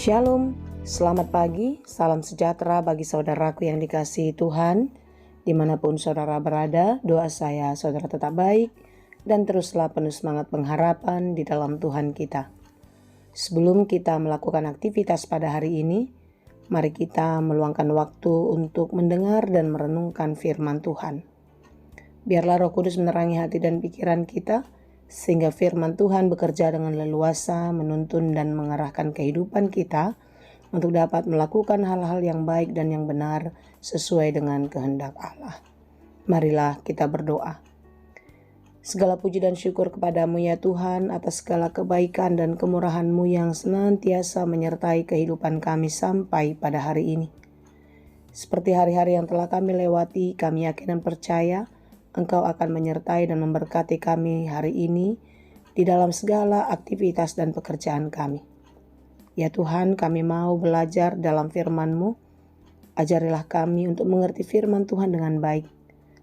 Shalom, selamat pagi, salam sejahtera bagi saudaraku yang dikasihi Tuhan. Dimanapun saudara berada, doa saya saudara tetap baik dan teruslah penuh semangat pengharapan di dalam Tuhan kita. Sebelum kita melakukan aktivitas pada hari ini, mari kita meluangkan waktu untuk mendengar dan merenungkan firman Tuhan. Biarlah Roh Kudus menerangi hati dan pikiran kita, sehingga firman Tuhan bekerja dengan leluasa, menuntun dan mengarahkan kehidupan kita untuk dapat melakukan hal-hal yang baik dan yang benar sesuai dengan kehendak Allah. Marilah kita berdoa. Segala puji dan syukur kepadamu ya Tuhan atas segala kebaikan dan kemurahan-Mu yang senantiasa menyertai kehidupan kami sampai pada hari ini. Seperti hari-hari yang telah kami lewati, kami yakin dan percaya Engkau akan menyertai dan memberkati kami hari ini di dalam segala aktivitas dan pekerjaan kami. Ya Tuhan, kami mau belajar dalam firman-Mu. Ajarilah kami untuk mengerti firman Tuhan dengan baik,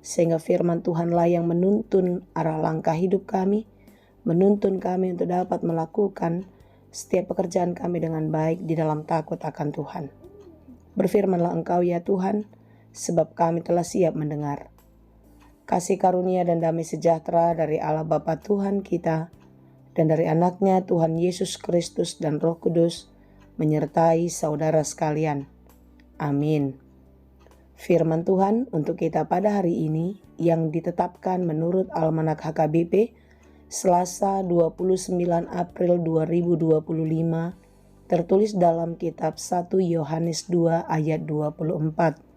sehingga firman Tuhanlah yang menuntun arah langkah hidup kami, menuntun kami untuk dapat melakukan setiap pekerjaan kami dengan baik di dalam takut akan Tuhan. Berfirmanlah Engkau ya Tuhan, sebab kami telah siap mendengar. Kasih karunia dan damai sejahtera dari Allah Bapa Tuhan kita dan dari anaknya Tuhan Yesus Kristus dan Roh Kudus menyertai saudara sekalian. Amin. Firman Tuhan untuk kita pada hari ini yang ditetapkan menurut Almanak HKBP Selasa 29 April 2025 tertulis dalam kitab 1 Yohanes 2 ayat 24.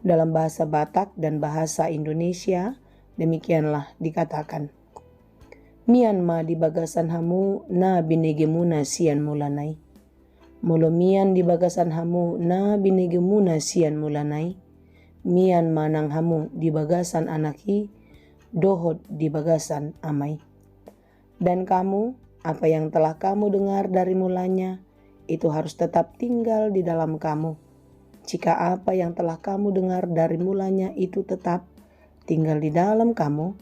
Dalam bahasa Batak dan bahasa Indonesia, demikianlah dikatakan. Mian di bagasan hamu na binegemuna sian mulanai. Molomian di bagasan hamu na binegemuna sian mulanai. Mian nang hamu di bagasan anaki, dohot di bagasan amai. Dan kamu, apa yang telah kamu dengar dari mulanya, itu harus tetap tinggal di dalam kamu. Jika apa yang telah kamu dengar dari mulanya itu tetap tinggal di dalam kamu,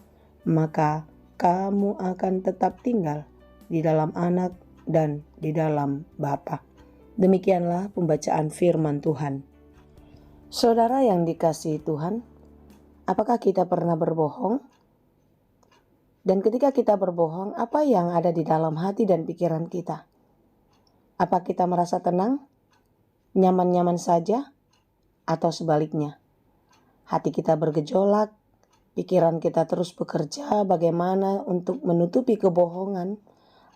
maka kamu akan tetap tinggal di dalam Anak dan di dalam Bapa. Demikianlah pembacaan firman Tuhan. Saudara yang dikasihi Tuhan, apakah kita pernah berbohong? Dan ketika kita berbohong, apa yang ada di dalam hati dan pikiran kita? Apa kita merasa tenang? Nyaman-nyaman saja? Atau sebaliknya, hati kita bergejolak, pikiran kita terus bekerja bagaimana untuk menutupi kebohongan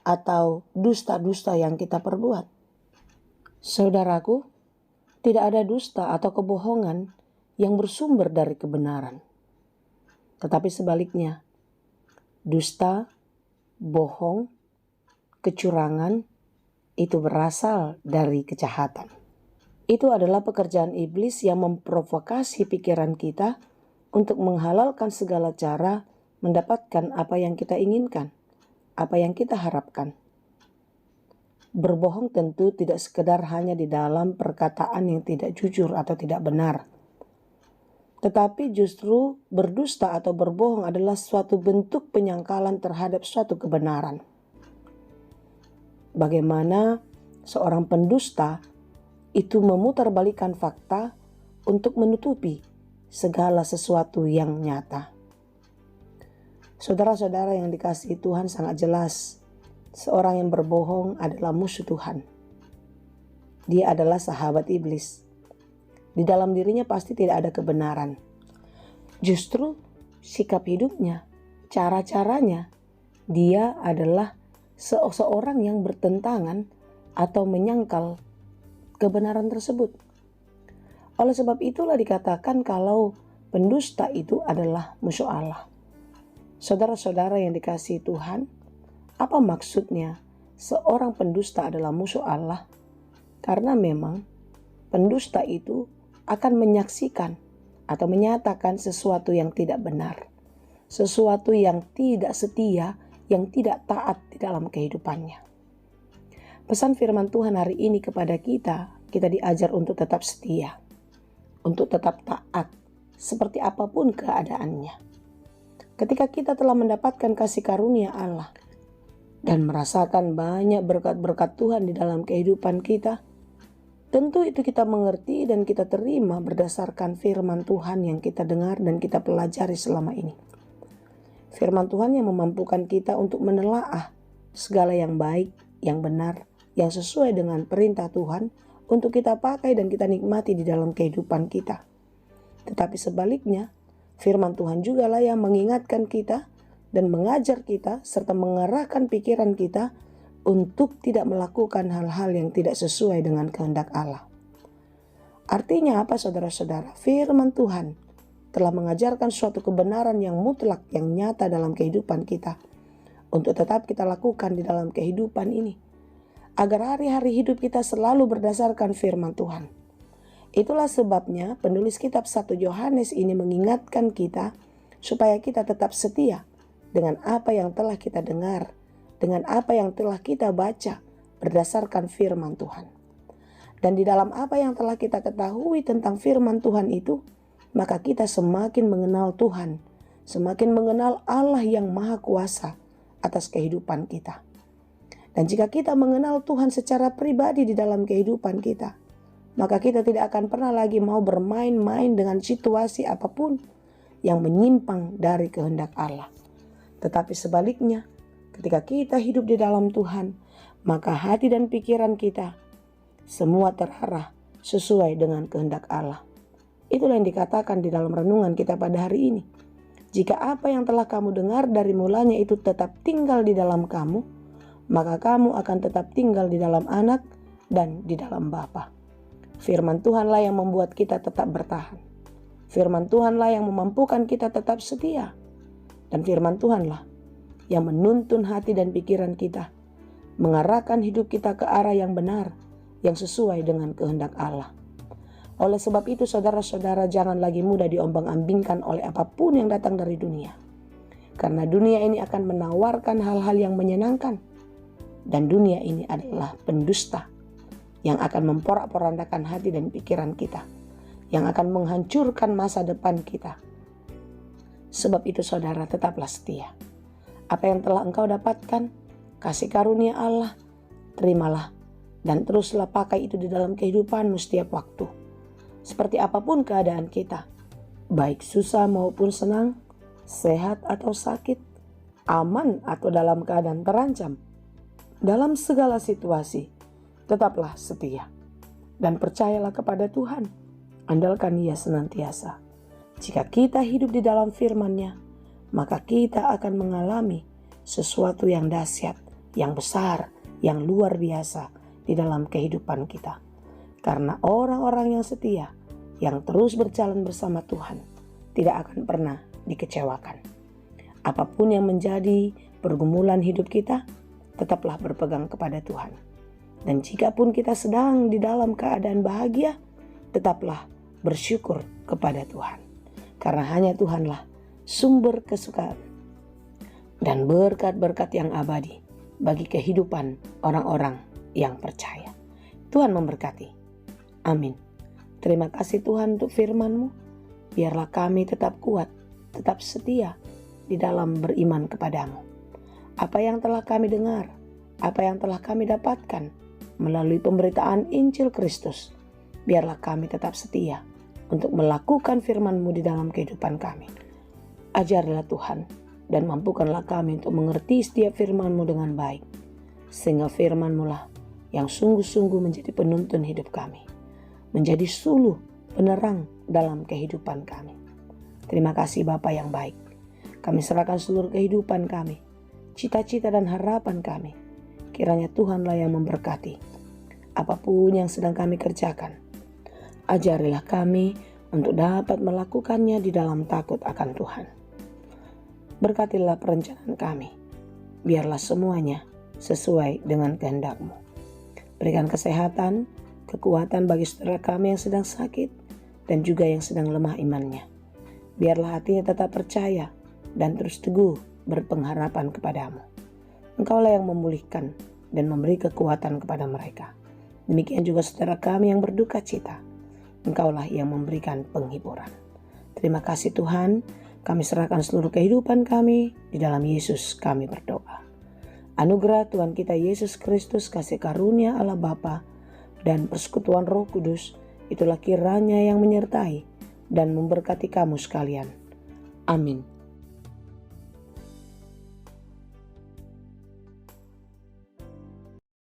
atau dusta-dusta yang kita perbuat. Saudaraku, tidak ada dusta atau kebohongan yang bersumber dari kebenaran. Tetapi sebaliknya, dusta, bohong, kecurangan itu berasal dari kejahatan. Itu adalah pekerjaan iblis yang memprovokasi pikiran kita untuk menghalalkan segala cara mendapatkan apa yang kita inginkan, apa yang kita harapkan. Berbohong tentu tidak sekedar hanya di dalam perkataan yang tidak jujur atau tidak benar. Tetapi justru berdusta atau berbohong adalah suatu bentuk penyangkalan terhadap suatu kebenaran. Bagaimana seorang pendusta itu memutarbalikkan fakta untuk menutupi segala sesuatu yang nyata. Saudara-saudara yang dikasihi Tuhan, sangat jelas seorang yang berbohong adalah musuh Tuhan. Dia adalah sahabat iblis. Di dalam dirinya pasti tidak ada kebenaran. Justru sikap hidupnya, cara-caranya, dia adalah seorang yang bertentangan atau menyangkal kebenaran tersebut. Oleh sebab itulah dikatakan kalau pendusta itu adalah musuh Allah. Saudara-saudara yang dikasihi Tuhan, apa maksudnya seorang pendusta adalah musuh Allah? Karena memang pendusta itu akan menyaksikan atau menyatakan sesuatu yang tidak benar, sesuatu yang tidak setia, yang tidak taat di dalam kehidupannya. Pesan firman Tuhan hari ini kepada kita diajar untuk tetap setia, untuk tetap taat, seperti apapun keadaannya. Ketika kita telah mendapatkan kasih karunia Allah dan merasakan banyak berkat-berkat Tuhan di dalam kehidupan kita, Tentu itu kita mengerti dan kita terima berdasarkan firman Tuhan yang kita dengar dan kita pelajari selama ini. Firman Tuhan yang memampukan kita untuk menelaah segala yang baik, yang benar, yang sesuai dengan perintah Tuhan untuk kita pakai dan kita nikmati di dalam kehidupan kita. Tetapi sebaliknya, firman Tuhan juga lah yang mengingatkan kita dan mengajar kita serta mengarahkan pikiran kita untuk tidak melakukan hal-hal yang tidak sesuai dengan kehendak Allah. Artinya apa saudara-saudara? Firman Tuhan telah mengajarkan suatu kebenaran yang mutlak, yang nyata dalam kehidupan kita, untuk tetap kita lakukan di dalam kehidupan ini, agar hari-hari hidup kita selalu berdasarkan firman Tuhan. Itulah sebabnya penulis kitab 1 Yohanes ini mengingatkan kita supaya kita tetap setia dengan apa yang telah kita dengar, dengan apa yang telah kita baca berdasarkan firman Tuhan. Dan di dalam apa yang telah kita ketahui tentang firman Tuhan itu, maka kita semakin mengenal Tuhan, semakin mengenal Allah yang Maha Kuasa atas kehidupan kita. Dan jika kita mengenal Tuhan secara pribadi di dalam kehidupan kita, maka kita tidak akan pernah lagi mau bermain-main dengan situasi apapun yang menyimpang dari kehendak Allah. Tetapi sebaliknya, ketika kita hidup di dalam Tuhan, maka hati dan pikiran kita semua terarah sesuai dengan kehendak Allah. Itulah yang dikatakan di dalam renungan kita pada hari ini. Jika apa yang telah kamu dengar dari mulanya itu tetap tinggal di dalam kamu, maka kamu akan tetap tinggal di dalam Anak dan di dalam Bapa. Firman Tuhanlah yang membuat kita tetap bertahan. Firman Tuhanlah yang memampukan kita tetap setia. Dan firman Tuhanlah yang menuntun hati dan pikiran kita, mengarahkan hidup kita ke arah yang benar, yang sesuai dengan kehendak Allah. Oleh sebab itu saudara-saudara, jangan lagi mudah diombang-ambingkan oleh apapun yang datang dari dunia. Karena dunia ini akan menawarkan hal-hal yang menyenangkan. Dan dunia ini adalah pendusta yang akan memporak-porandakan hati dan pikiran kita, yang akan menghancurkan masa depan kita. Sebab itu saudara, tetaplah setia. Apa yang telah engkau dapatkan, kasih karunia Allah, terimalah dan teruslah pakai itu di dalam kehidupanmu setiap waktu. Seperti apapun keadaan kita, baik susah maupun senang, sehat atau sakit, aman atau dalam keadaan terancam, dalam segala situasi, tetaplah setia. Dan percayalah kepada Tuhan, andalkan Ia senantiasa. Jika kita hidup di dalam firman-Nya, maka kita akan mengalami sesuatu yang dahsyat, yang besar, yang luar biasa di dalam kehidupan kita. Karena orang-orang yang setia, yang terus berjalan bersama Tuhan, tidak akan pernah dikecewakan. Apapun yang menjadi pergumulan hidup kita, tetaplah berpegang kepada Tuhan. Dan jikapun kita sedang di dalam keadaan bahagia, tetaplah bersyukur kepada Tuhan. Karena hanya Tuhanlah sumber kesukaan dan berkat-berkat yang abadi bagi kehidupan orang-orang yang percaya. Tuhan memberkati. Amin. Terima kasih Tuhan untuk firman-Mu. Biarlah kami tetap kuat, tetap setia di dalam beriman kepadamu. Apa yang telah kami dengar, apa yang telah kami dapatkan melalui pemberitaan Injil Kristus, biarlah kami tetap setia untuk melakukan firman-Mu di dalam kehidupan kami. Ajarlah Tuhan dan mampukanlah kami untuk mengerti setiap firman-Mu dengan baik, sehingga firman-Mu lah yang sungguh-sungguh menjadi penuntun hidup kami, menjadi suluh penerang dalam kehidupan kami. Terima kasih Bapa yang baik. Kami serahkan seluruh kehidupan kami, cita-cita dan harapan kami. Kiranya Tuhanlah yang memberkati apapun yang sedang kami kerjakan. Ajarilah kami untuk dapat melakukannya di dalam takut akan Tuhan. Berkatilah perencanaan kami. Biarlah semuanya sesuai dengan kehendak-Mu. Berikan kesehatan, kekuatan bagi saudara kami yang sedang sakit dan juga yang sedang lemah imannya. Biarlah hatinya tetap percaya dan terus teguh berpengharapan kepadamu. Engkaulah yang memulihkan dan memberi kekuatan kepada mereka. Demikian juga saudara kami yang berduka cita. Engkaulah yang memberikan penghiburan. Terima kasih Tuhan, kami serahkan seluruh kehidupan kami, di dalam Yesus kami berdoa. Anugerah Tuhan kita Yesus Kristus, kasih karunia Allah Bapa, dan persekutuan Roh Kudus, itulah kiranya yang menyertai dan memberkati kamu sekalian. Amin.